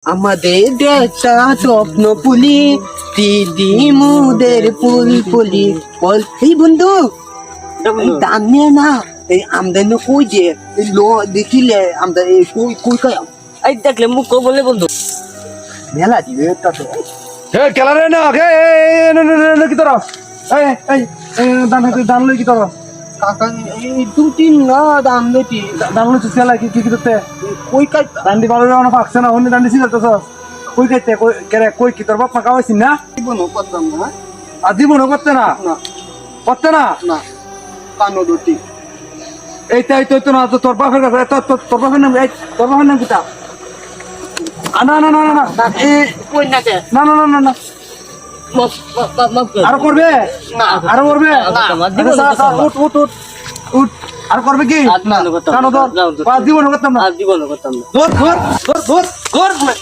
আমাদের দেশটা স্বপ্ন পুলি দিদি মুদের ফুল পুলি বল এই বন্ধু দাম নিয়ে না এই আমদানি কই যে এই লো দেখিলে আমদানি কই কই কই এই দেখলে মুখ বলে বন্ধু মেলা দিবে তাতে হে কেলা রে না হে কি তোরা এই দান লই কি তোরা কাকা এই দু তিন না দাম নেটি দান লই চেলা কি করতে কই কাই দান্ডি ভালো না পাকছে না অন্য দান্ডি ছিল তো কই খাইতে কই কেরে কই কি তোর বাপ মাকা হইছিস না জীবনও করতাম না আদি মনে করতে না না করতে না না কানো দুটি এইটাই তো না তোর বাপের কাছে তোর বাপের নাম তোর বাপের নাম কিতা না না না না না এই কই না কে না না না না না মাফ কর আর করবে না আরো করবে দিব উঠ উঠ উঠ উঠ আর করবে কি না কেন তোর জীবন করতাম না জীবন করতাম না ধর ধর ধর ধর ধর